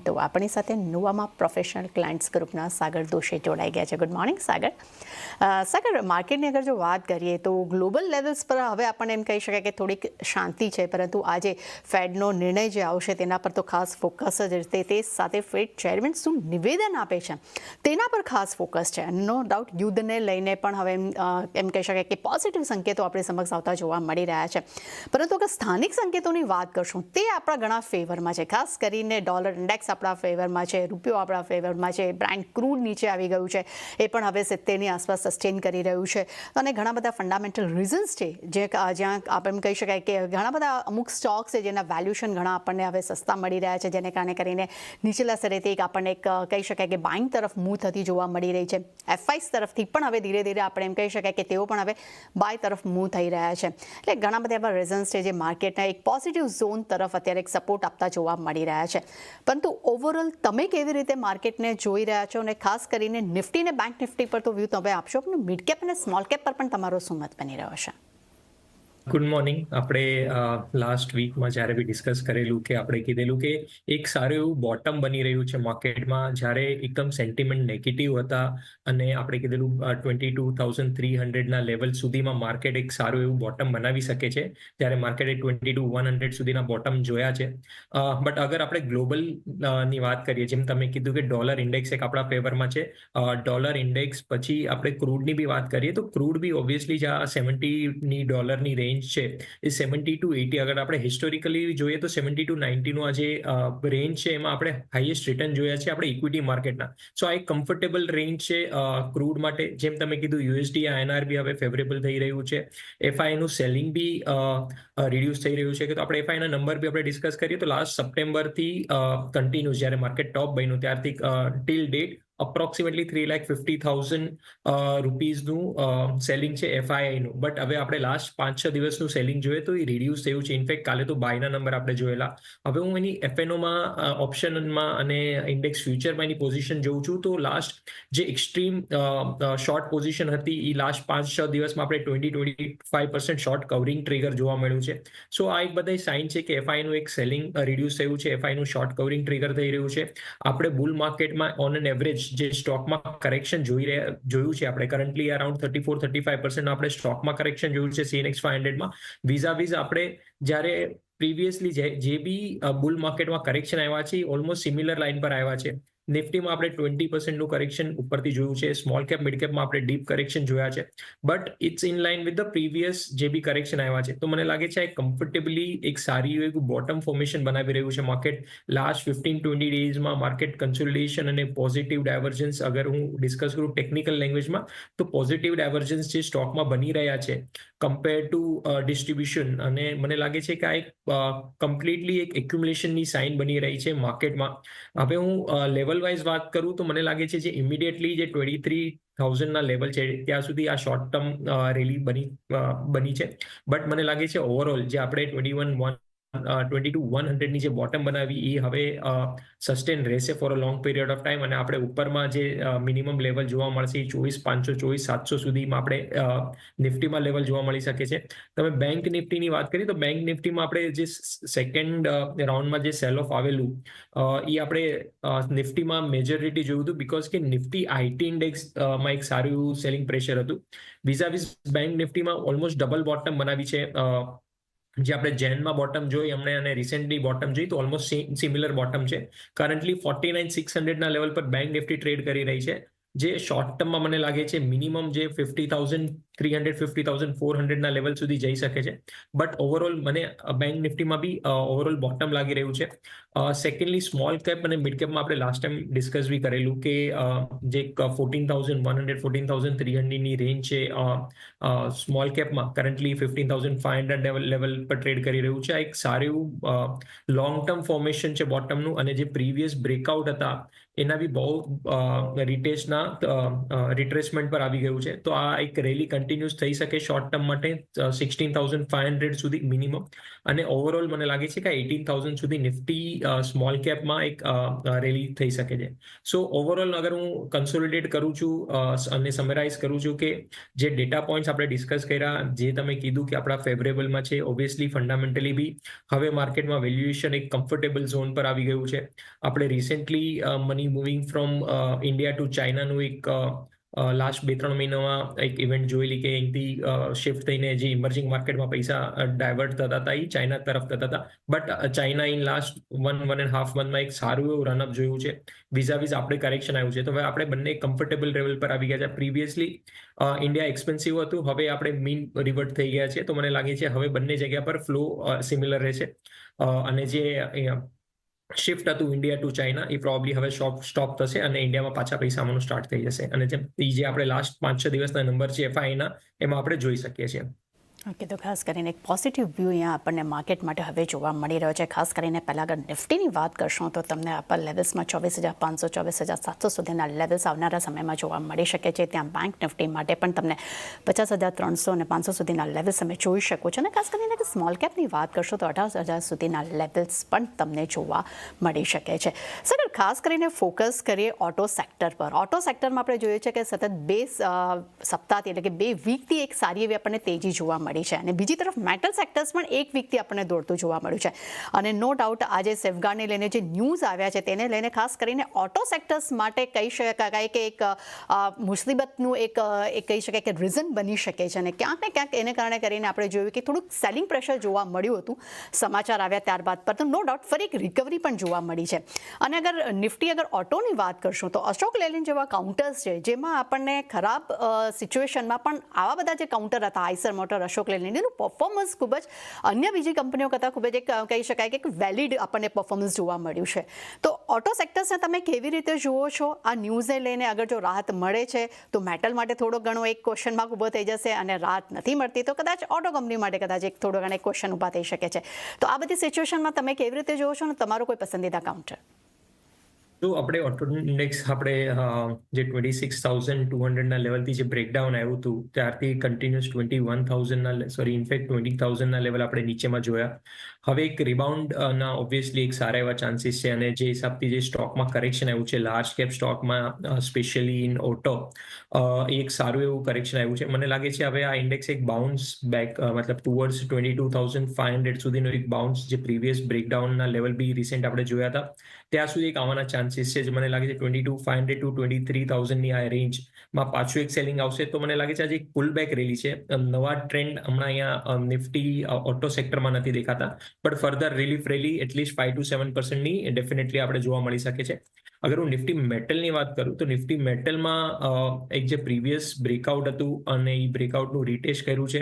તો આપણી સાથે નોવામાં પ્રોફેશનલ ક્લાયન્ટ્સ ગ્રુપના સાગર દોશી જોડાઈ ગયા છે. ગુડ મોર્નિંગ સાગર. સાગર, માર્કેટની અગર જો વાત કરીએ તો ગ્લોબલ લેવલ્સ પર હવે આપણને એમ કહી શકાય કે થોડીક શાંતિ છે, પરંતુ આજે ફેડનો નિર્ણય જે આવશે તેના પર તો ખાસ ફોકસ જ રહેશે. તે સાથે ફેડ ચેરમેન શું નિવેદન આપે છે તેના પર ખાસ ફોકસ છે. નો ડાઉટ યુદ્ધને લઈને પણ હવે એમ કહી શકાય કે પોઝિટિવ સંકેતો આપણી સમક્ષ આવતા જોવા મળી રહ્યા છે. પરંતુ અગર સ્થાનિક સંકેતોની વાત કરશું, તે આપણા ઘણા ફેવરમાં છે. ખાસ કરીને ડોલર ઇન્ડેક્સ આપણા ફેવરમાં છે, રૂપિયો આપણા ફેવરમાં છે, બ્રાન્ડ ક્રૂડ નીચે આવી ગયું છે, એ પણ હવે 70ની આસપાસ સસ્ટેન કરી રહ્યું છે. અને ઘણા બધા ફંડામેન્ટલ રીઝન્સ છે જ્યાં આપણે કહી શકાય કે ઘણા બધા અમુક સ્ટોક્સ છે જેના વેલ્યુએશન ઘણા આપણને હવે સસ્તા મળી રહ્યા છે, જેને કારણે કરીને નીચેલા સ્તરેથી આપણને એક કહી શકાય કે બાઇંગ તરફ મૂવ થતી જોવા મળી રહી છે. એફઆઈસ તરફથી પણ હવે ધીરે ધીરે આપણે એમ કહી શકાય કે તેઓ પણ હવે બાય તરફ મૂવ થઈ રહ્યા છે. એટલે ઘણા બધા એવા રીઝન્સ છે જે માર્કેટના એક પોઝિટિવ ઝોન તરફ અત્યારે એક સપોર્ટ આપતા જોવા મળી રહ્યા છે. પરંતુ ઓવરઓલ તમે કેવી રીતે માર્કેટને જોઈ રહ્યા છો, અને ખાસ કરીને નિફ્ટી ને બેંક નિફ્ટી પર તો વ્યૂ તમે આપશો, પણ મિડ કેપ અને સ્મોલ કેપ પર પણ તમારો શું મત બની રહ્યો છે? Good morning. આપણે લાસ્ટ વીકમાં જ્યારે બી ડિસ્કસ કરેલું કે આપણે કીધેલું કે એક સારું એવું બોટમ બની રહ્યું છે માર્કેટમાં, જ્યારે એકદમ સેન્ટિમેન્ટ નેગેટિવ હતા અને આપણે કીધેલું 22,300ના લેવલ સુધીમાં માર્કેટ એક સારું એવું બોટમ બનાવી શકે છે, જ્યારે માર્કેટે 22,100 સુધીના બોટમ જોયા છે. બટ અગર આપણે ગ્લોબલ ની વાત કરીએ, જેમ તમે કીધું કે ડોલર ઇન્ડેક્સ એક આપણા ફેવરમાં છે, ડોલર ઇન્ડેક્સ પછી આપણે ક્રૂડની બી વાત કરીએ તો ક્રૂડ બી ઓબ્વિયસલી જે આ $70 રેન્જ છે એ 70 to 80, અગર આપણે હિસ્ટોરિકલી જોઈએ તો 70 to 90નું આ જે રેન્જ છે એમાં આપણે હાઈએસ્ટ રિટર્ન જોયા છે આપણે ઇક્વિટી માર્કેટના. સો આ એક કમ્ફર્ટેબલ રેન્જ છે ક્રૂડ માટે. જેમ તમે કીધું યુએસડી આઈએનઆર બી હવે ફેવરેબલ થઈ રહ્યું છે, એફઆઈનું સેલિંગ બી રિડ્યુસ થઈ રહ્યું છે. કે તો આપણે એફઆઈના નંબર બી આપણે ડિસ્કસ કરીએ તો લાસ્ટ સપ્ટેમ્બરથી કન્ટિન્યુઅસ જ્યારે માર્કેટ ટોપ બન્યું ત્યારથી ટિલ ડેટ અપ્રોક્સિમેટલી 3,50,000 રૂપીઝનું સેલિંગ છે એફઆઈઆઈનું. બટ હવે આપણે લાસ્ટ 5-6 દિવસનું સેલિંગ જોઈએ તો એ રિડ્યુસ થયું છે. ઇનફેક્ટ કાલે તો બાયના નંબર આપણે જોયેલા. હવે હું એની એફએનઓમાં ઓપ્શનમાં અને ઇન્ડેક્સ ફ્યુચરમાં એની પોઝિશન જોઉં છું તો લાસ્ટ જે એક્સ્ટ્રીમ શોર્ટ પોઝિશન હતી એ લાસ્ટ 5-6 દિવસમાં આપણે 20-25% શોર્ટ કવરિંગ ટ્રિગર જોવા મળ્યું છે. સો આ એક બધા સાઇન છે કે એફઆઈનું એક સેલિંગ રિડ્યુસ થયું છે, એફઆઈનું શોર્ટ કવરિંગ ટ્રિગર થઈ રહ્યું છે. આપણે બુલ માર્કેટમાં ઓન એન એવરેજ જે સ્ટોકમાં કરેક્શન જોયું છે, આપણે કરન્ટલી અરાઉન્ડ 34-35% આપણે સ્ટોકમાં કરેક્શન જોયું છે CNX 500માં. વિઝાવિઝ આપણે જ્યારે પ્રીવિયસલી જે બી બુલ માર્કેટમાં કરેક્શન આવ્યા છે ઓલમોસ્ટ સિમિલર લાઇન પર આવ્યા છે. નિફ્ટીમાં આપણે 20%નું કરેક્શન ઉપરથી જોયું છે, સ્મોલ કેપ મિડ કેપમાં આપણે ડીપ કરેક્શન જોયા છે. But it's in line with the previous જે બી કરેક્શન આવ્યા છે. તો મને લાગે છે કમ્ફર્ટેબલી એક સારી એક બોટમ ફોર્મેશન બનાવી રહ્યું છે માર્કેટ. લાસ્ટ 15-20 ડેઝમાં માર્કેટ કન્સોલિડેશન અને પોઝિટિવ ડાયવર્જન્સ, અગર હું ડિસ્કસ કરું ટેકનિકલ લેંગ્વેજમાં તો પોઝિટિવ ડાયવર્જન્સ જે સ્ટોકમાં બની રહ્યા છે કમ્પેર ટુ ડિસ્ટ્રીબ્યુશન, અને મને લાગે છે કે આ એક કમ્પ્લીટલી એક એક્યુમ્યુલેશનની સાઇન બની રહી છે માર્કેટમાં. હવે હું લેવલ વાઇઝ વાત કરું તો મને લાગે છે જે ઇમિડિયેટલી જે 23,000ના લેવલ છે ત્યાં સુધી આ શોર્ટ ટર્મ રેલી બની છે. બટ મને લાગે છે ઓવરઓલ જે આપણે 22,100ની જે બોટમ બનાવી એ હવે સસ્ટેન રહેશે for a long period of time. અને આપણે ઉપરમાં જે મિનિમમ લેવલ જોવા મળશે એ 24,500 24,700 સુધીમાં આપણે નિફ્ટીમાં લેવલ જોવા મળી શકે છે. તમે બેંક નિફ્ટીની વાત કરી તો બેંક નિફ્ટીમાં આપણે જે સેકન્ડ રાઉન્ડમાં જે સેલ ઓફ આવેલું એ આપણે નિફ્ટીમાં મેજોરિટી જોયું હતું, બીકોઝ કે નિફ્ટી આઈટી ઇન્ડેક્સમાં એક સારું એવું સેલિંગ પ્રેશર હતું. વિઝાવિઝ બેંક નિફ્ટીમાં ઓલમોસ્ટ ડબલ બોટમ બનાવી છે. જે આપણે જેનમાં બોટમ જોઈ હમણે અને રિસેન્ટલી બોટમ જોઈ તો ઓલમોસ્ટ સિમિલર બોટમ છે. કરન્ટલી 49,600ના લેવલ પર બેંક નિફ્ટી ટ્રેડ કરી રહી છે, જે શોર્ટ ટર્મમાં મને લાગે છે મિનિમમ જે 50,300 50,400ના લેવલ સુધી જઈ શકે છે. બટ ઓવરઓલ મને બેંક નિફ્ટીમાં બી ઓવરઓલ બોટમ લાગી રહ્યું છે. સેકન્ડલી સ્મોલ કેપ અને મિડ કેપમાં આપણે લાસ્ટ ટાઈમ ડિસ્કસ બી કરેલું કે જે 14,100 14,300ની રેન્જ છે સ્મોલ કેપમાં કરન્ટલી 15,500 લેવલ પર ટ્રેડ કરી રહ્યું છે. આ એક સારું એવું લોંગ ટર્મ ફોર્મેશન છે બોટમનું, અને જે પ્રીવિયસ બ્રેકઆઉટ હતા એના બી બહુ રિટ્રેસમેન્ટ પર આવી ગયું છે. તો આ એક રેલી કન્ટિન્યુઅસ થઈ શકે શોર્ટ ટર્મ માટે 16,500 સુધી મિનિમમ, અને ઓવરઓલ મને લાગે છે કે 18,000 સુધી નિફ્ટી સ્મોલ કેપમાં એક રેલી થઈ શકે છે. સો ઓવરઓલ અગર હું કન્સોલિડેટ કરું છું અને સમરાઇઝ કરું છું કે જે ડેટા પોઈન્ટ્સ આપણે ડિસ્કસ કર્યા, જે તમે કીધું કે આપણા ફેવરેબલમાં છે, ઓબ્વિયસલી ફંડામેન્ટલી બી હવે માર્કેટમાં વેલ્યુએશન એક કમ્ફર્ટેબલ ઝોન પર આવી ગયું છે. આપણે recently money moving from India to ચાઇનાનું એક લાસ્ટ 2-3 મહિનામાં એક ઇવેન્ટ જોયેલી કે અહીંથી શિફ્ટ થઈને જે ઇમર્જિંગ માર્કેટમાં પૈસા ડાયવર્ટ થતા હતા એ ચાઇના તરફ થતા હતા. બટ ચાઇના ઇન લાસ્ટ 1.5 મંથમાં એક સારું એવું રનઅપ જોયું છે. વિઝાવિઝ આપણે કરેક્શન આવ્યું છે, તો હવે આપણે બંને કમ્ફર્ટેબલ લેવલ પર આવી ગયા છે. પ્રીવિયસલી ઇન્ડિયા એક્સપેન્સિવ હતું, હવે આપણે મીન રિવર્ટ થઈ ગયા છે. તો મને લાગે છે હવે બંને જગ્યા પર ફ્લો સિમિલર રહેશે, અને જે શિફ્ટ હતું India to China A probably હવે સ્ટોપ થશે અને ઇન્ડિયામાં પાછા પૈસા આવવાનું સ્ટાર્ટ થઈ જશે. અને જે આપણે લાસ્ટ 5-6 દિવસના નંબર છે FIIના, એમાં આપણે જોઈ શકીએ છીએ. ઓકે, તો ખાસ કરીને એક પોઝિટિવ વ્યૂ અહીંયા આપણને માર્કેટ માટે હવે જોવા મળી રહ્યો છે. ખાસ કરીને પહેલાં અગર નિફ્ટીની વાત કરશો તો તમને અપર લેવલ્સમાં 24,500 24,700 સુધીના લેવલ્સ આવનારા સમયમાં જોવા મળી શકે છે. ત્યાં બેંક નિફ્ટી માટે પણ તમને 50,300 અને 500 સુધીના લેવલ્સ તમે જોઈ શકો છો. અને ખાસ કરીને સ્મોલ કેપની વાત કરશો તો 18,000 સુધીના લેવલ્સ પણ તમને જોવા મળી શકે છે. સર, ખાસ કરીને ફોકસ કરીએ ઓટો સેક્ટર પર. ઓટો સેક્ટરમાં આપણે જોઈએ છે કે સતત 2 સપ્તાહથી એટલે કે 2 વીકથી એક સારી એવી આપણને તેજી જોવા મળી છે. અને બીજી તરફ મેટલ સેક્ટર્સ પણ 1 વીકથી આપણને દોડતું જોવા મળ્યું છે. અને નો ડાઉટ આજે સેફગાર્ડને લઈને જે ન્યૂઝ આવ્યા છે તેને લઈને ખાસ કરીને ઓટો સેક્ટર્સ માટે કહી શકાય કે એક મુસીબતનું એક કહી શકાય કે રીઝન બની શકે છે. અને ક્યાંક ને ક્યાંક એને કારણે કરીને આપણે જોયું કે થોડુંક સેલિંગ પ્રેશર જોવા મળ્યું હતું સમાચાર આવ્યા ત્યારબાદ પર. તો નો ડાઉટ ફરી એક રિકવરી પણ જોવા મળી છે. અને અગર નિફ્ટી અગર ઓટોની વાત કરશું તો અશોક લેલેન્ડ જેવા કાઉન્ટર્સ છે જેમાં આપણને ખરાબ સિચ્યુએશનમાં પણ આવા બધા જે કાઉન્ટર હતા, આઈસર મોટર, અશોક લેલેન્ડ, એનું પરફોર્મન્સ ખૂબ જ અન્ય બીજી કંપનીઓ કરતાં ખૂબ જ એક કહી શકાય કે વેલિડ આપણને પરફોર્મન્સ જોવા મળ્યું છે. તો ઓટો સેક્ટર્સને તમે કેવી રીતે જુઓ છો? આ ન્યૂઝને લઈને અગર જો રાહત મળે છે તો મેટલ માટે થોડો ઘણો એક ક્વેશ્ચન માર્ક ઊભો થઈ જશે, અને રાહત નથી મળતી તો કદાચ ઓટો કંપની માટે કદાચ એક થોડો ઘણો ક્વેશ્ચન ઊભા થઈ શકે છે. તો આ બધી સિચ્યુએશનમાં તમે કેવી રીતે જુઓ છો અને તમારો કોઈ પસંદીદા કાઉન્ટર? તો આપણે ઓટો ઇન્ડેક્સ આપણે જે 26,200ના લેવલથી જે બ્રેકડાઉન આવ્યું હતું ત્યારથી કન્ટિન્યુઅસ 20,000ના લેવલ આપણે નીચેમાં જોયા. હવે એક રિબાઉન્ડના ઓબ્વિયસલી એક સારા એવા ચાન્સીસ છે. અને જે હિસાબથી જે સ્ટોકમાં કરેક્શન આવ્યું છે લાર્જ કેપ સ્ટોકમાં, સ્પેશિયલી ઇન ઓટો, એક સારું એવું કરેક્શન આવ્યું છે. મને લાગે છે હવે આ ઇન્ડેક્સ એક બાઉન્સ બેક મતલબ ટુવર્ડ્સ 22,500 સુધીનો એક બાઉન્સ, જે પ્રીવિયસ બ્રેકડાઉનના લેવલ બી રિસેન્ટ આપણે જોયા હતા ત્યાં સુધી એક આવવાના ચાન્સીસ છે. મને લાગે છે 22,500 ટુ 23,000ની આ રેન્જમાં પાછું એક સેલિંગ આવશે. તો મને લાગે છે આજે એક પુલ બેક રેલી છે. નવા ટ્રેન્ડ હમણાં અહીંયા નિફ્ટી ઓટો સેક્ટરમાં નથી દેખાતા, but further relief rally at least 5 to 7%ની ડેફિનેટલી આપણે જોવા મળી શકે છે. અગર હું નિફ્ટી મેટલની વાત કરું તો નિફ્ટી મેટલમાં એક જે પ્રીવિયસ બ્રેકઆઉટ હતું અને એ બ્રેકઆઉટનું રીટેસ્ટ કર્યું છે.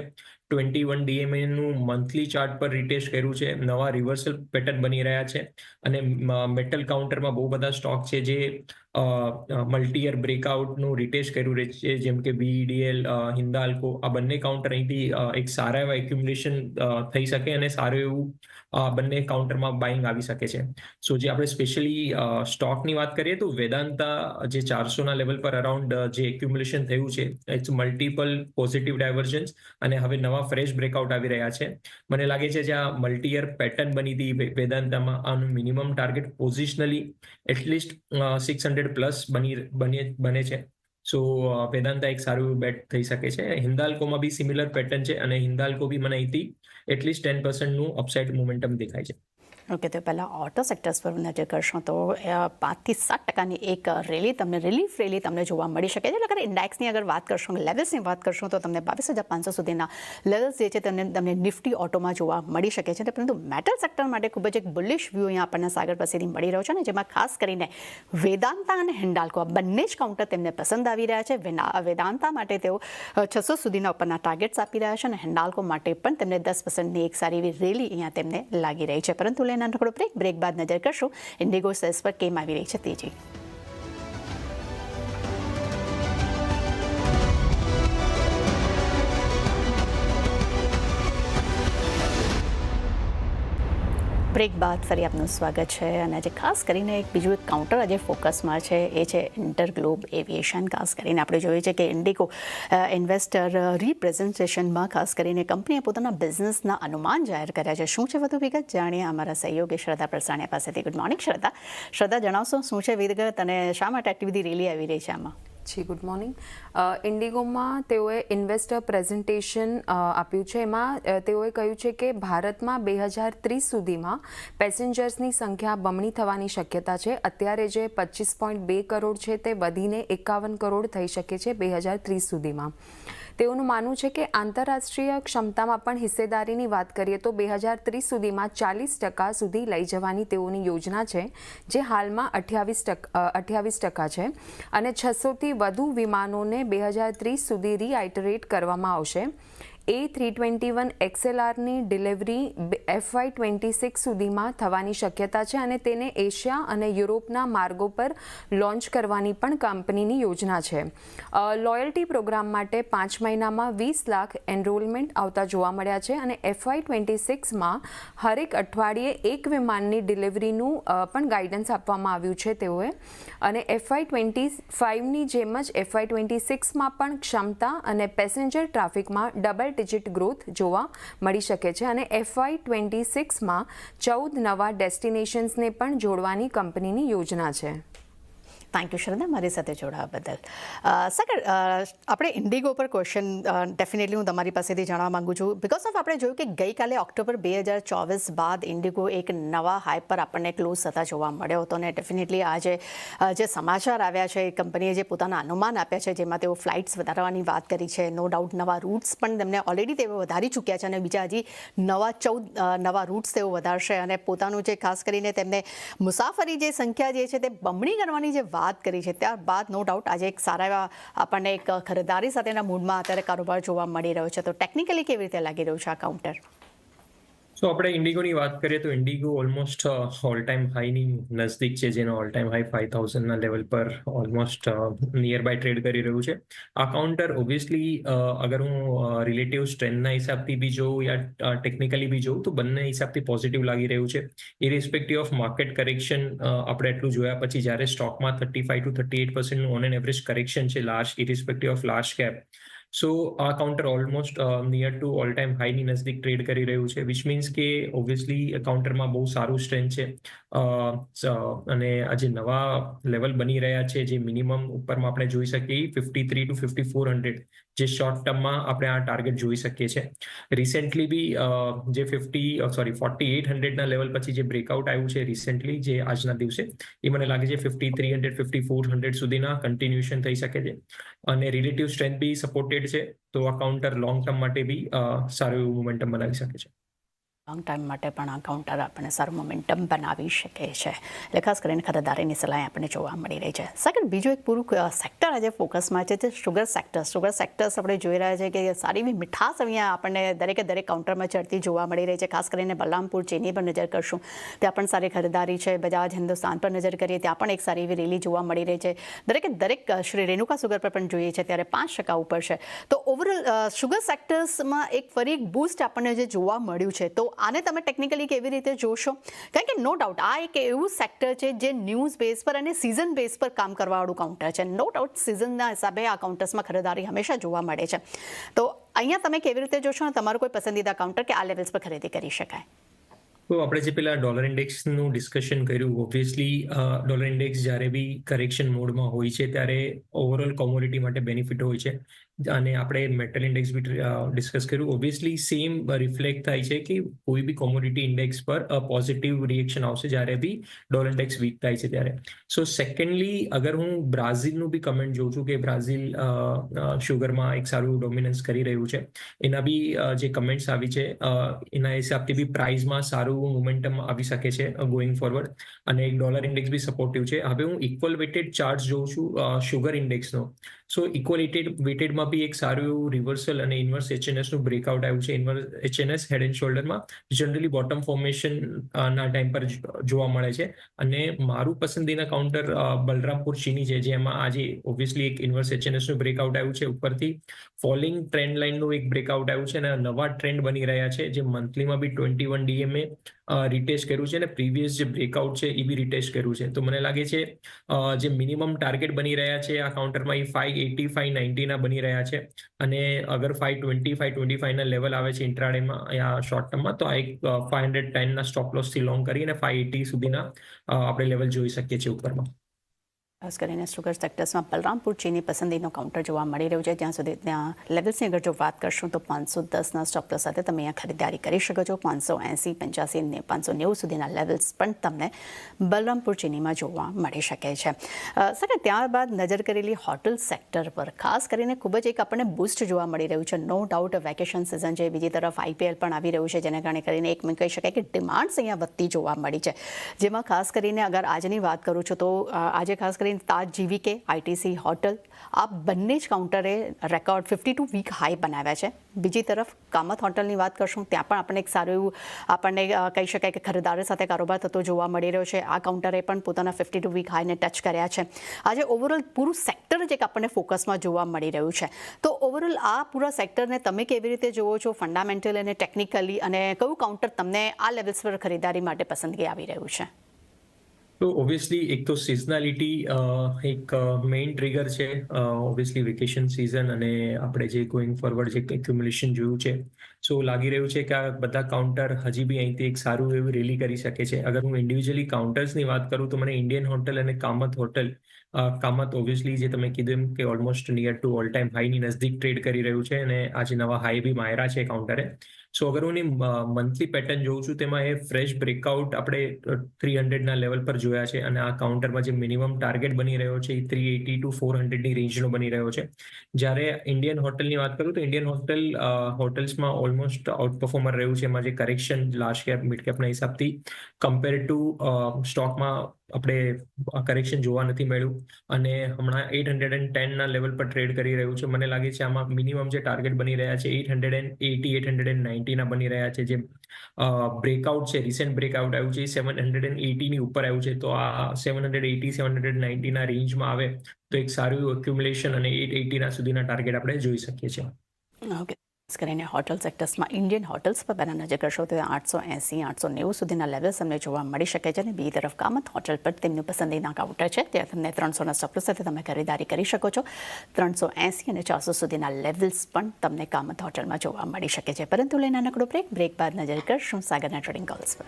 21 DMA-નું મંથલી ચાર્ટ પર રીટેસ્ટ કર્યું છે. નવા રિવર્સલ પેટર્ન બની રહ્યા છે. અને મેટલ કાઉન્ટરમાં બહુ બધા સ્ટોક છે જે મલ્ટી-યર બ્રેકઆઉટનું રીટેસ્ટ કર્યું છે, જેમ કે BEDL, હિન્દાલ્કો. આ બંને કાઉન્ટર અહીંથી એક સારા એવા એક્યુમ્યુલેશન થઈ શકે અને સારું એવું બંને કાઉન્ટરમાં બાઇંગ આવી શકે છે. સો જે આપણે સ્પેશિયલી સ્ટોકની વાત કરીએ તો વેદાંતા જે 400ના લેવલ પર અરાઉન્ડ જે એક્યુમ્યુલેશન થયું છે, ઇટ્સ મલ્ટિપલ પોઝિટિવ ડાયવર્જન્સ, અને હવે નવા ફ્રેશ બ્રેકઆઉટ આવી રહ્યા છે. મને લાગે છે જ્યાં મલ્ટી-યર પેટર્ન બની હતી વેદાંતામાં, આનું મિનિમમ ટાર્ગેટ પોઝિશનલી એટલીસ્ટ 600 પ્લસ બને છે. સો વેદાંતા એક સારું બેટ થઈ શકે છે. હિન્દાલ્કોમાં બી સિમિલર પેટર્ન છે અને હિન્દાલ્કો બી મને અહીંથી એટલીસ્ટ 10%નું અપસાઇડ મોમેન્ટમ દેખાય છે. ઓકે, તો પહેલાં ઓટો સેક્ટર્સ પર નજર કરશો તો 5-7% એક રિલીફ રેલી તમને જોવા મળી શકે છે. એટલે ઇન્ડેક્સની અગર વાત કરશો, લેવલ્સની વાત કરશો તો તમને 22,500 સુધીના લેવલ્સ જે છે તમને નિફ્ટી ઓટોમાં જોવા મળી શકે છે. પરંતુ મેટલ સેક્ટર માટે ખૂબ જ એક બુલિશ વ્યૂ અહીંયા આપણને સાગર પાસેથી મળી રહ્યો છે, ને જેમાં ખાસ કરીને વેદાંતા અને હિન્ડાલ્કો આ બંને જ કાઉન્ટર તેમને પસંદ આવી રહ્યા છે. વેદાંતા માટે તેઓ 600 સુધીના ઉપરના ટાર્ગેટ્સ આપી રહ્યા છે અને હિન્ડાલ્કો માટે પણ તેમને 10%ની એક સારી એવી રેલી અહીંયા તેમને લાગી રહી છે. પરંતુ નાનકડો બ્રેક બાદ નજર કરશું ઇન્ડિગો સેલ્સ પર કેમ આવી રહી છે તેજી. બ્રેક બાદ ફરી આપનું સ્વાગત છે અને આજે ખાસ કરીને એક બીજું એક કાઉન્ટર આજે ફોકસમાં છે એ છે ઇન્ટરગ્લોબ એવિએશન. ખાસ કરીને આપણે જોઈએ છે કે ઇન્ડિગો ઇન્વેસ્ટર રિપ્રેઝન્ટેશનમાં ખાસ કરીને કંપનીએ પોતાના બિઝનેસના અનુમાન જાહેર કર્યા છે. શું છે વધુ વિગત જાણીએ અમારા સહયોગી શ્રદ્ધા પ્રસાણિયા પાસેથી. ગુડ મોર્નિંગ શ્રદ્ધા, જણાવશો શું છે વિગત અને શા માટે આટલી બધી રેલી આવી રહી છે આમાં? જી ગુડ મોર્નિંગ. ઇન્ડિગોમાં તેઓએ ઇન્વેસ્ટર પ્રેઝન્ટેશન આપ્યું છે. એમાં તેઓએ કહ્યું છે કે ભારતમાં 2030 સુધીમાં પેસેન્જર્સની સંખ્યા બમણી થવાની શક્યતા છે. અત્યારે જે 25.2 કરોડ છે તે વધીને 51 કરોડ થઈ શકે છે 2030 સુધીમાં. તેઓનું માનવું છે કે આંતરરાષ્ટ્રીય ક્ષમતામાં પણ હિસ્સેદારીની વાત કરીએ તો 2030 સુધીમાં 40% સુધી લઈ જવાની તેઓની યોજના છે, જે હાલમાં 28% છે અને 600થી વધુ વિમાનોને 2030 સુધી રીઆઇટરેટ કરવામાં આવશે. A321 XLRની ડિલિવરી FY26 સુધીમાં થવાની શક્યતા છે અને તેને એશિયા અને યુરોપના માર્ગો પર લોન્ચ કરવાની પણ કંપનીની યોજના છે. લોયલ્ટી પ્રોગ્રામ માટે 5 મહિનામાં 20 લાખ એનરોલમેન્ટ આવતા જોવા મળ્યા છે અને FY26માં હરેક અઠવાડિયે એક વિમાનની ડિલિવરીનું પણ ગાઈડન્સ આપવામાં આવ્યું છે તેઓએ. અને FY25ની જેમ જ FY26માં પણ ક્ષમતા અને પેસેન્જર ટ્રાફિકમાં ડબલ ડિજિટ ગ્રોથ જોવા મળી શકે છે અને FY26માં 14 નવા ડેસ્ટિનેશન્સને પણ જોડવાની કંપનીની યોજના છે. થેન્ક યુ શ્રદ્ધા, મારી સાથે જોડાવા બદલ. સાગર, આપણે ઇન્ડિગો પર ક્વેશ્ચન ડેફિનેટલી હું તમારી પાસેથી જાણવા માગું છું. બિકોઝ ઓફ આપણે જોયું કે ગઈકાલે ઓક્ટોબર 2024 બાદ ઇન્ડિગો એક નવા હાઈ પર આપણને ક્લોઝ થતા જોવા મળ્યો હતો અને ડેફિનેટલી આજે જે સમાચાર આવ્યા છે, કંપનીએ જે પોતાના અનુમાન આપ્યા છે જેમાં તેઓ ફ્લાઇટ્સ વધારવાની વાત કરી છે. નો ડાઉટ નવા રૂટ્સ પણ તેમને ઓલરેડી તેઓ વધારી ચૂક્યા છે અને બીજા હજી 14 નવા રૂટ્સ તેઓ વધારશે અને પોતાનું જે ખાસ કરીને તેમને મુસાફરી જે સંખ્યા જે છે તે બમણી કરવાની જે વાત કરી છે, ત્યારબાદ નો ડાઉટ આજે એક સારા એવા આપણને એક ખરીદારી સાથેના મૂડમાં અત્યારે કારોબાર જોવા મળી રહ્યો છે. તો ટેકનિકલી કેવી રીતે લાગી રહ્યું છે આ કાઉન્ટર? સો આપણે ઇન્ડિગોની વાત કરીએ તો ઇન્ડિગો ઓલમોસ્ટ ઓલ ટાઈમ હાઈની નજદીક છે, જેનો ઓલ ટાઈમ હાઈ 5000ના લેવલ પર ઓલમોસ્ટ નિયર બાય ટ્રેડ કરી રહ્યું છે. આ કાઉન્ટર ઓબ્વિયસલી અગર હું રિલેટિવ સ્ટ્રેન્થના હિસાબથી બી જોઉં યા ટેકનિકલી બી જોઉં તો બંને હિસાબથી પોઝિટિવ લાગી રહ્યું છે. ઇરિસ્પેક્ટિવ ઓફ માર્કેટ કરેક્શન આપણે એટલું જોયા પછી જ્યારે સ્ટોકમાં 35 to 38% on an average correction છે large irrespective of large cap. So આ counter almost near to all time હાઈની નજદીક ટ્રેડ કરી રહ્યું છે, વિચ મીન્સ કે ઓબ્વિયસલી કાઉન્ટરમાં બહુ સારું સ્ટ્રેન્થ છે. અને આ જે નવા લેવલ બની રહ્યા છે, જે મિનિમમ ઉપરમાં આપણે જોઈ શકીએ 53 to 5400, જે શોર્ટ ટર્મમાં આપણે આ ટાર્ગેટ જોઈ શકીએ છીએ. રિસેન્ટલી બી જે 4800ના લેવલ પછી જે બ્રેકઆઉટ આવ્યું છે રિસેન્ટલી, જે આજના દિવસે, એ મને લાગે છે 5300 5400 સુધીના કન્ટિન્યુએશન થઈ શકે છે અને રિલેટિવ સ્ટ્રેન્થ બી સપોર્ટેડ છે. તો આ કાઉન્ટર લોંગ ટર્મ માટે બી સારું એવું મોમેન્ટમ બનાવી શકે છે. લોંગ ટાઈમ માટે પણ આ કાઉન્ટર આપણને સારું મોમેન્ટમ બનાવી શકે છે. એટલે ખાસ કરીને ખરીદારીની સલાહ આપણને જોવા મળી રહી છે. સેકન્ડ, બીજું એક પૂરું સેક્ટર આજે ફોકસમાં છે તે શુગર સેક્ટર. શુગર સેક્ટર્સ આપણે જોઈ રહ્યા છે કે સારી એવી મીઠાશ અહીંયા આપણને દરેક કાઉન્ટરમાં ચડતી જોવા મળી રહી છે. ખાસ કરીને બલરામપુર ચીની પર નજર કરશું, ત્યાં પણ સારી ખરીદારી છે. બજાજ હિન્દુસ્તાન પર નજર કરીએ ત્યાં પણ એક સારી એવી રેલી જોવા મળી રહી છે. દરેક શ્રી રેણુકા સુગર પર પણ જોઈએ છે ત્યારે 5% ઉપર છે. તો ઓવરઓલ શુગર સેક્ટર્સમાં એક ફરી એક બૂસ્ટ આપણને જે જોવા મળ્યું છે, તો આને તમે ટેકનિકલી કેવી રીતે જોશો? કારણ કે નો ડાઉટ આ એક એવું સેક્ટર છે જે ન્યૂઝ બેઝ પર અને સિઝન બેઝ પર કામ કરવાવાળું કાઉન્ટર છે. નો ડાઉટ સિઝનના હિસાબે આ કાઉન્ટર્સમાં ખરીદારી હંમેશા જોવા મળે છે. તો અહીંયા તમે કેવી રીતે જોશો અને તમારું કોઈ પસંદીદા કાઉન્ટર કે આ લેવલ્સ પર ખરીદી કરી શકાય? તો આપણે જે પેલા ડોલર ઇન્ડેક્સનું ડિસ્કશન કર્યું, ઓબ્વિયસલી ડોલર ઇન્ડેક્સ જ્યારે બી કરેક્શન મોડમાં હોય છે ત્યારે ઓવરઓલ કોમોડિટી માટે બેનિફિટ હોય છે. અને આપણે મેટલ ઇન્ડેક્સ બી ડિસ્કસ કર્યું. ઓબ્વિયસલી સેમ રિફ્લેક્ટ થાય છે કે કોઈ બી કોમોડિટી ઇન્ડેક્સ પર પોઝિટિવ રિએક્શન આવશે જ્યારે બી ડોલર ઇન્ડેક્સ વીક થાય છે ત્યારે. સો સેકન્ડલી, અગર હું બ્રાઝિલનું બી કમેન્ટ જોઉં છું કે બ્રાઝિલ શુગરમાં એક સારું ડોમિનન્સ કરી રહ્યું છે, એના બી જે કમેન્ટ્સ આવી છે એના હિસાબથી બી પ્રાઇઝમાં સારું મોમેન્ટમ આવી શકે છે ગોઈંગ ફોરવર્ડ. અને એક ડોલર ઇન્ડેક્સ બી સપોર્ટિવ છે. હવે હું ઇક્વલ વેટેડ ચાર્ટ જોઉં છું શુગર ઇન્ડેક્સનો. સો ઇક્વલ વેટેડમાં વીકમાં બી એક સારું એવું રિવર્સલ અને ઇન્વર્સ એચએનએસનું બ્રેકઆઉટ આવ્યું છે. ઇન્વર્સ એચએનએસ હેડ એન્ડ શોલ્ડરમાં જનરલી બોટમ ફોર્મેશન ના ટાઈમ પર જોવા મળે છે. અને મારું પસંદીના કાઉન્ટર બલરામપુર ચીની છે, જેમાં આજે ઓબ્વિયસલી એક ઇન્વર્સ એચએનએસનું બ્રેકઆઉટ આવ્યું છે. ઉપરથી ફોલિંગ ટ્રેન્ડ લાઇનનું એક બ્રેકઆઉટ આવ્યું છે અને નવા ટ્રેન્ડ બની રહ્યા છે, જે મંથલીમાં બી 21 ડીએમએ રિટેસ્ટ કર્યું છે અને પ્રીવિયસ જે બ્રેકઆઉટ છે એ બી રિટેસ્ટ કર્યું છે. તો મને લાગે છે જે મિનિમમ ટાર્ગેટ બની રહ્યા છે આ કાઉન્ટરમાં એ 580 590 ના બની રહ્યા છે. અને અગર 520 525 ના લેવલ આવે છે ઇન્ટ્રાડેમાં યા શોર્ટ ટર્મમાં, તો આ એક 510 ના સ્ટોપ લોસથી લોંગ કરીને 580 સુધીના આપણે લેવલ જોઈ શકીએ છીએ ઉપરમાં. ખાસ કરીને સુગર સેક્ટર્સમાં બલરામપુર ચીની પસંદગીનો કાઉન્ટર જોવા મળી રહ્યું છે. જ્યાં સુધી ત્યાં લેવલ્સની અગર જો વાત કરશું તો 510ના સ્ટોપ લોસ સાથે તમે અહીંયા ખરીદારી કરી શકો છો. 580 85 590 સુધીના લેવલ્સ પણ તમને બલરામપુર ચીનીમાં જોવા મળી શકે છે. સર, ત્યારબાદ નજર કરેલી હોટલ સેક્ટર પર ખાસ કરીને ખૂબ જ એક આપણને બૂસ્ટ જોવા મળી રહ્યું છે. નો ડાઉટ વેકેશન સિઝન છે, બીજી તરફ આઈપીએલ પણ આવી રહ્યું છે, જેને કારણે કરીને એક કહી શકાય કે ડિમાન્ડ્સ અહીંયા વધતી જોવા મળી છે. જેમાં ખાસ કરીને અગર આજની વાત કરું છું તો આજે ખાસ કરીને તાજ જીવીકે, આઈટીસી હોટલ આ બંને જ કાઉન્ટરે રેકોર્ડ 52 વીક હાઈ બનાવ્યા છે. બીજી તરફ કામત હોટલની વાત કરશું, ત્યાં પણ આપણને એક સારું એવું આપણને કહી શકાય કે ખરીદારી સાથે કારોબાર થતો જોવા મળી રહ્યો છે. આ કાઉન્ટરે પણ પોતાના 52 વીક હાઈને ટચ કર્યા છે. આજે ઓવરઓલ પૂરું સેક્ટર જ એક આપણને ફોકસમાં જોવા મળી રહ્યું છે. તો ઓવરઓલ આ પૂરા સેક્ટરને તમે કેવી રીતે જોવો છો, ફંડામેન્ટલ અને ટેકનિકલી, અને કયું કાઉન્ટર તમને આ લેવલ્સ પર ખરીદારી માટે પસંદગી આવી રહ્યું છે? તો ઓબ્વિયસલી એક તો સિઝનાલિટી એક મેઇન ટ્રિગર છે. ઓબ્વિયસલી વેકેશન સિઝન અને આપણે જે ગોઈંગ ફોરવર્ડ જે એક્યુમ્યુલેશન જોયું છે, સો લાગી રહ્યું છે કે આ બધા કાઉન્ટર હજી બી અહીંથી એક સારું એવું રેલી કરી શકે છે. અગર હું ઇન્ડિવિજ્યુઅલી કાઉન્ટર્સની વાત કરું તો મને ઇન્ડિયન હોટલ અને કામત હોટલ, કામત ઓબ્વિયસલી જે તમે કીધું એમ કે almost near to all time હાઈની નજદીક ટ્રેડ કરી રહ્યું છે અને આજે નવા હાઈ બી માર્યા છે કાઉન્ટરે. સો અગર હું મંથલી પેટર્ન જોઉં છું તેમાં એ ફ્રેશ બ્રેકઆઉટ આપણે 300ના લેવલ પર જોયા છે અને આ કાઉન્ટરમાં જે મિનિમમ ટાર્ગેટ બની રહ્યો છે એ 380 to 400ની રેન્જનો બની રહ્યો છે. જ્યારે ઇન્ડિયન હોટલની વાત કરું તો ઇન્ડિયન હોટલ્સમાં ઓલમોસ્ટ આઉટ પરફોર્મર રહ્યું છે. એમાં જે કરેક્શન લાર્જ કેપ મિડ કેપના હિસાબથી કમ્પેર ટુ સ્ટોકમાં આપણે કરેક્શન જોવા નથી મળ્યું અને હમણાં 810ના લેવલ પર ટ્રેડ કરી રહ્યું છે. મને લાગે છે આમાં મિનિમમ જે ટાર્ગેટ બની રહ્યા છે 880 890ના બની રહ્યા છે. જે બ્રેકઆઉટ છે, રિસેન્ટ બ્રેકઆઉટ આવ્યું છે, 780ની ઉપર આવ્યું છે. તો આ 780 790ના રેન્જમાં આવે તો એક સારું એવું એક્યુમ્યુલેશન અને 880ના સુધીના ટાર્ગેટ આપણે જોઈ શકીએ છીએ. ઓકે, ખાસ કરીને હોટલ સેક્ટર્સમાં ઇન્ડિયન હોટલ્સ પર પહેલાં નજર કરશો તો 880 890 સુધીના લેવલ્સ તમને જોવા મળી શકે છે. અને બીજી તરફ કામત હોટલ પર તેમનું પસંદીદા કાઉન્ટર છે, ત્યાં તમને 300ના સ્ટોપ લોસ સાથે તમે ખરીદારી કરી શકો છો. 380 અને 400 સુધીના લેવલ્સ પણ તમને કામત હોટલમાં જોવા મળી શકે છે. પરંતુ લઈને નાનકડો બ્રેક બાદ નજર કરશું સાગરના ટ્રેડિંગ કોલ્સ પર.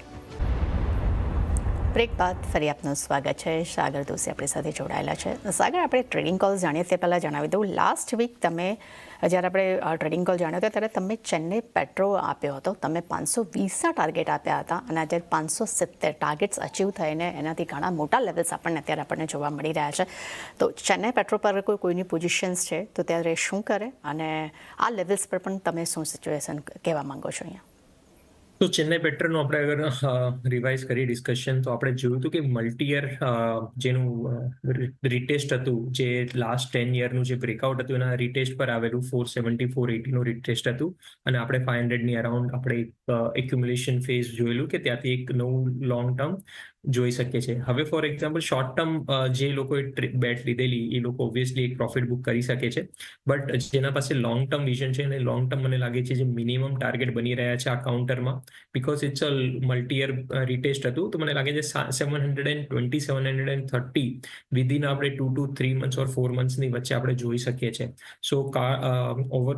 બ્રેક બાદ ફરી આપનું સ્વાગત છે. સાગર દોશી આપણી સાથે જોડાયેલા છે. સાગર, આપણે ટ્રેડિંગ કોલ્સ જાણીએ તે પહેલાં જણાવી દઉં, લાસ્ટ વીક તમે જ્યારે આપણે ટ્રેડિંગ કોલ જાણ્યો હતો ત્યારે તમે ચેન્નઈ પેટ્રો આપ્યો હતો, તમે 520ના ટાર્ગેટ આપ્યા હતા અને આજે 570 ટાર્ગેટ્સ અચીવ થઈને એનાથી ઘણા મોટા લેવલ્સ આપણને જોવા મળી રહ્યા છે. તો ચેન્નઈ પેટ્રો પર કોઈની પોઝિશન્સ છે તો ત્યારે શું કરે અને આ લેવલ્સ પર પણ તમે શું સિચ્યુએશન કહેવા માંગો છો અહીંયા? તો ચેન્નઈ પેટ્રોનું આપણે અગર રિવાઇઝ કરી ડિસ્કશન, તો આપણે જોયું હતું કે મલ્ટી યર જેનું રિટેસ્ટ હતું, જે લાસ્ટ 10 યરનું જે બ્રેકઆઉટ હતું એના રિટેસ્ટ પર આવેલું 470 480નું રિટેસ્ટ હતું અને આપણે 500ની અરાઉન્ડ આપણે એક્યુમ્યુલેશન ફેઝ જોયેલું કે ત્યાંથી એક નવું લોંગ ટર્મ જોઈ શકીએ છીએ. હવે ફોર એક્ઝામ્પલ શોર્ટ ટર્મ જે લોકોએ બેટ લીધેલી એ લોકો ઓબ્વિયસલી એક પ્રોફિટ બુક કરી શકે છે. બટ જેના પાસે લોંગ ટર્મ વિઝન છે અને લોંગ ટર્મ મને લાગે છે જે મિનિમમ ટાર્ગેટ બની રહ્યા છે આ કાઉન્ટરમાં, because it's a multi year retest હતું, તો મને લાગે છે 720 730 વિધિન આપણે 2 to 3 months ઓર 4 monthsની વચ્ચે આપણે જોઈ શકીએ છીએ. સો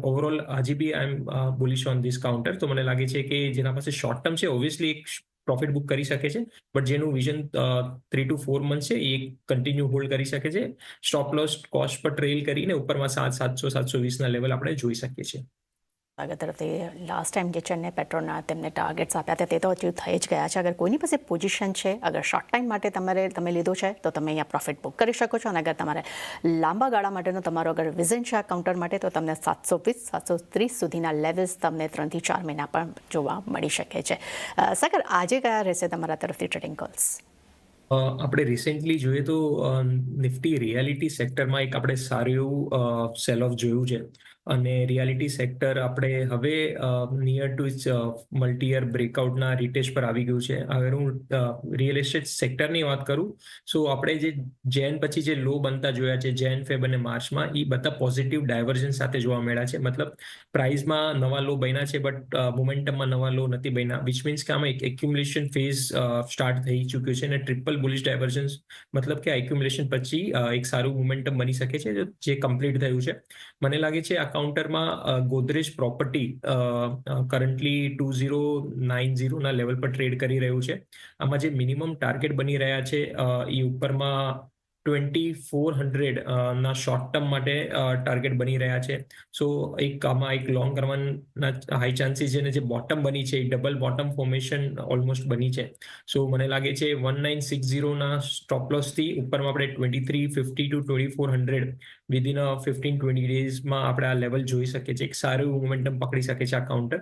ઓવરઓલ હજી બી આઈ એમ બુલિશ ઓન ધીસ કાઉન્ટર. તો મને લાગે છે કે જેના પાસે શોર્ટ ટર્મ છે ઓબ્વિયસલી એક પ્રોફિટ બુક કરી શકે છે, બટ જેનું વિઝન 3 to 4 months છે એ કન્ટિન્યુ હોલ્ડ કરી શકે છે. સ્ટોપ લોસ કોસ્ટ પર ટ્રેલ કરીને ઉપરમાં 700 720ના લેવલ આપણે જોઈ શકીએ છીએ. આગળ તરફથી લાસ્ટ ટાઈમ જે ચેન્નઈ પેટ્રોના તેમને ટાર્ગેટ્સ આપ્યા હતા તે તો અચીવ થઈ જ ગયા છે. અગર કોઈની પાસે પોઝિશન છે, અગર શોર્ટ ટાઈમ માટે તમે લીધો છે તો તમે અહીંયા પ્રોફિટ બુક કરી શકો છો અને અગર તમારે લાંબા ગાળા માટેનો તમારો અગર વિઝન છે આ કાઉન્ટર માટે તો તમને 720 730 સુધીના લેવલ્સ તમને 3 થી 4 મહિના પણ જોવા મળી શકે છે. સાગર, આજે કયા રહેશે તમારા તરફથી ટ્રેડિંગ કોલ્સ? આપણે રિસેન્ટલી જોઈએ તો નિફ્ટી રિયાલિટી સેક્ટરમાં એક આપણે સારું એવું સેલ ઓફ જોયું છે. અને રિયાલિટી સેક્ટર આપણે હવે નિયર ટુ મલ્ટી યર બ્રેકઆઉટના રીટેસ્ટ પર આવી ગયું છે. અગર હું રિયલ એસ્ટેટ સેક્ટરની વાત કરું, સો આપણે જે જેન પછી જે લો બનતા જોયા છે જેન, ફેબ અને માર્ચમાં, એ બધા પોઝિટિવ ડાયવર્જન્સ સાથે જોવા મળ્યા છે. મતલબ પ્રાઇસમાં નવા લો બન્યા છે, બટ મોમેન્ટમમાં નવા લો નથી બન્યા, વિચ મીન્સ કે આમાં એક એક્યુમ્યુલેશન ફેઝ સ્ટાર્ટ થઈ ચૂક્યું છે. અને ટ્રિપલ બુલિશ ડાયવર્જન્સ મતલબ કે આ એક્યુમ્યુલેશન પછી એક સારું મોમેન્ટમ બની શકે છે જે કમ્પ્લીટ થયું છે. મને લાગે છે આ કાઉન્ટરમાં ગોદરેજ પ્રોપર્ટી કરન્ટલી 2090 લેવલ પર ટ્રેડ કરી રહ્યું છે. આમાં જે મિનિમમ ટાર્ગેટ બની રહ્યા છે એ ઉપરમાં 2400 ના શોર્ટ ટર્મ માટે ટાર્ગેટ બની રહ્યા છે. સો આમાં એક લોંગ રનના હાઈ ચાન્સીસ છે, અને જે બોટમ બની છે એ ડબલ બોટમ ફોર્મેશન ઓલમોસ્ટ બની છે. સો મને લાગે છે 1960ના સ્ટોપ લોસથી ઉપરમાં આપણે 2350 ટુ 2400 વિધિન 15-20 ડેઝમાં આપણે આ લેવલ જોઈ શકીએ છીએ. એક સારું મોમેન્ટમ પકડી શકે છે આ કાઉન્ટર.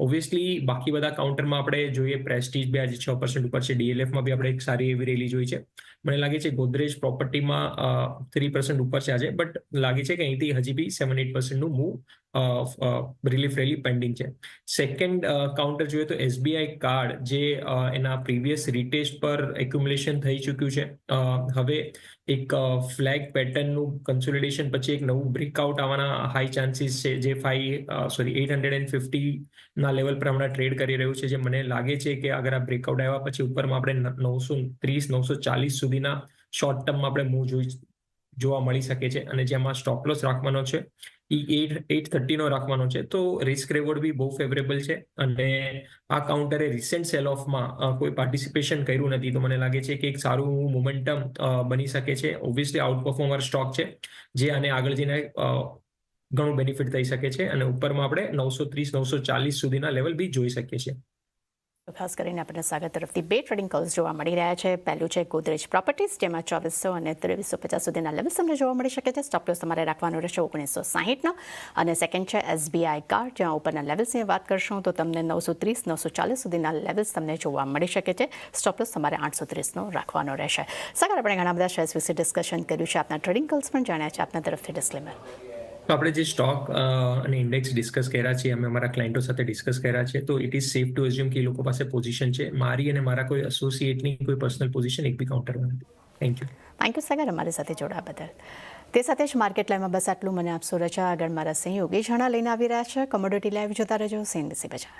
ઓબ્વિયસલી બાકી બધા કાઉન્ટરમાં આપણે જોઈએ, પ્રેસ્ટીજ બી આજે 6% ઉપર છે, ડીએલએફમાં બી આપણે એક સારી એવી રેલી જોઈ છે. મને લાગે છે ગોદરેજ પ્રોપર્ટીમાં 3% ઉપર છે આજે, બટ લાગે છે કે અહીંથી હજી બી 7-8%નું મૂવ રિલીફ રેલી પેન્ડિંગ છે. સેકન્ડ કાઉન્ટર જોઈએ તો એસબીઆઈ કાર્ડ, જે એના પ્રીવિયસ રીટેસ્ટ પર એક્યુમ્યુલેશન થઈ ચૂક્યું છે. હવે એક ફ્લેગ પેટર્નનું કન્સોલિડેશન પછી એક નવું બ્રેકઆઉટ આવવાના હાઈ ચાન્સીસ છે, જે 850ના લેવલ પર હમણાં ટ્રેડ કરી રહ્યું છે. જે મને લાગે છે કે અગર આ બ્રેકઆઉટ આવ્યા પછી ઉપરમાં આપણે 930-940 સુધીના શોર્ટ ટર્મમાં આપણે મૂવ જોવા મળી શકે છે. અને જેમાં સ્ટોપ લોસ રાખવાનો છે એ 830નો રાખવાનો છે. તો રિસ્ક રેવોર્ડ બી બહુ ફેવરેબલ છે. અને આ કાઉન્ટરે રિસેન્ટ સેલ ઓફમાં કોઈ પાર્ટિસિપેશન કર્યું નથી, તો મને લાગે છે કે એક સારું મોમેન્ટમ બની શકે છે. ઓબ્વિયસલી આઉટ પરફોર્મર સ્ટોક છે, જે આને આગળ જઈને ઘણું બેનિફિટ થઈ શકે છે. અને ઉપરમાં આપણે 930-940 સુધીના લેવલ બી જોઈ શકીએ છીએ. ખાસ કરીને આપણને સાગર તરફથી બે ટ્રેડિંગ કોલ્સ જોવા મળી રહ્યા છે. પહેલું છે ગોદરેજ પ્રોપર્ટીઝ, જેમાં 2400 અને 2350 સુધીના લેવલ્સ તમને જોવા મળી શકે છે. સ્ટોપ લોસ તમારે રાખવાનો રહેશે 1960નો. અને સેકન્ડ છે એસબીઆઈ કાર્ડ, જ્યાં ઉપરના લેવલ્સની વાત કરશું તો તમને 930-940 સુધીના લેવલ્સ તમને જોવા મળી શકે છે. સ્ટોપ લોસ તમારે 830નો રાખવાનો રહેશે. સાગર, આપણે ઘણા બધા શેર્સ વિશે ડિસ્કશન કર્યું છે, આપના ટ્રેડિંગ કોલ્સ પણ જાણ્યા છે. આપના તરફથી ડિસ્ક્લેમર. તો આપણે જે સ્ટોક અને ઇન્ડેક્સ ડિસ્કસ કર્યા છે, અમે અમારા ક્લાયન્ટો સાથે ડિસ્કસ કર્યા છે, તો it is safe to assume કે એ લોકો પાસે પોઝિશન છે. મારી અને મારા કોઈ એસોસિએટની કોઈ પર્સનલ પોઝિશન એક બી કાઉન્ટરમાં નથી. Thank you. થેન્ક યુ સાગર, અમારી સાથે જોડાવા બદલ. તે સાથે જ માર્કેટ લાઈવમાં બસ આટલું. મને આપશો રજા. આગળ મારા સહયોગી જણા લઈને આવી રહ્યા છે. કોમોડિટી લાઈવ જોતા રહેજો. સીએનબીસી બજાર.